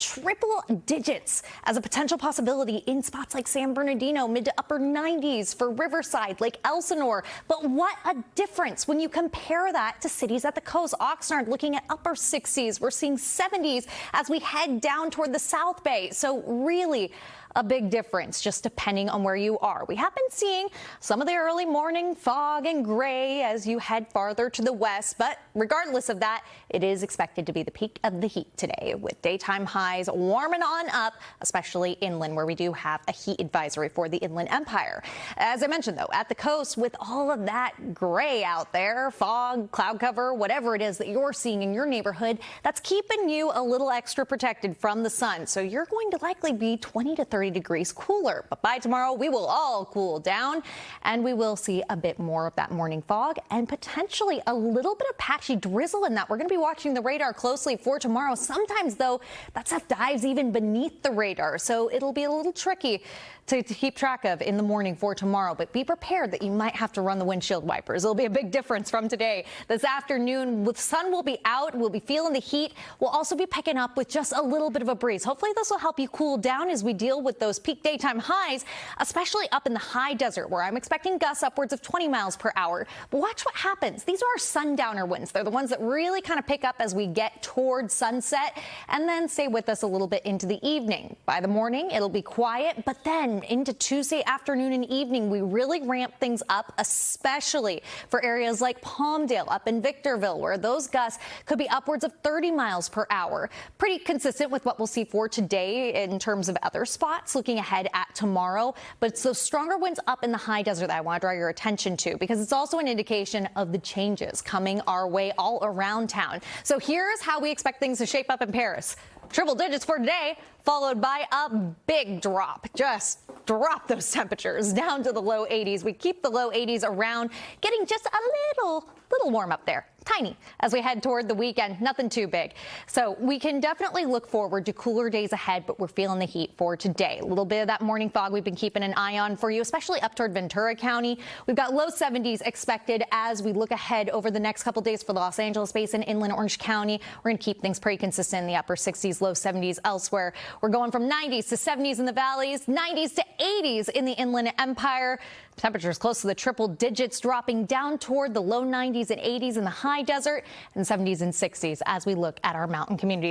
triple digits as a potential possibility in spots like San Bernardino, mid to upper 90s for Riverside, Lake Elsinore. But what a difference when you compare that to cities at the coast. Oxnard looking at upper 60s. We're seeing 70s as we head down toward the South Bay. So really a big difference just depending on where you are. We have been seeing some of the early morning fog and gray as you head farther to the west, but regardless of that, it is expected to be the peak of the heat today with daytime highs warming on up, especially inland where we do have a heat advisory for the Inland Empire. As I mentioned, though, at the coast with all of that gray out there, fog, cloud cover, whatever it is that you're seeing in your neighborhood, that's keeping you a little extra protected from the sun. So you're going to likely be 20 to 30 degrees cooler. But by tomorrow, we will all cool down and we will see a bit more of that morning fog and potentially a little bit of patchy drizzle in that. We're going to be watching the radar closely for tomorrow. Sometimes, though, that stuff dives even beneath the radar, so it'll be a little tricky to keep track of in the morning for tomorrow. But be prepared that you might have to run the windshield wipers. It'll be a big difference from today. This afternoon, the sun will be out. We'll be feeling the heat. We'll also be picking up with just a little bit of a breeze. Hopefully this will help you cool down as we deal with those peak daytime highs, especially up in the high desert where I'm expecting gusts upwards of 20 miles per hour. But watch what happens. These are our sundowner winds. They're the ones that really kind of pick up as we get towards sunset and then stay with us a little bit into the evening. By the morning, it'll be quiet, but then into Tuesday afternoon and evening, we really ramp things up, especially for areas like Palmdale up in Victorville, where those gusts could be upwards of 30 miles per hour. Pretty consistent with what we'll see for today in terms of other spots looking ahead at tomorrow. But it's those stronger winds up in the high desert that I want to draw your attention to, because it's also an indication of the changes coming our way all around town. So here's how we expect things to shape up in Paris. Triple digits for today, followed by a big drop. Just drop those temperatures down to the low 80s. We keep the low 80s around, getting just a little warm up there. Tiny as we head toward the weekend. Nothing too big. So we can definitely look forward to cooler days ahead, but we're feeling the heat for today. A little bit of that morning fog we've been keeping an eye on for you, especially up toward Ventura County. We've got low 70s expected as we look ahead over the next couple days for the Los Angeles Basin, inland Orange County. We're going to keep things pretty consistent in the upper 60s, low 70s elsewhere. We're going from 90s to 70s in the valleys, 90s to 80s in the Inland Empire. Temperatures close to the triple digits, dropping down toward the low 90s and 80s in the high desert and 70s and 60s as we look at our mountain communities.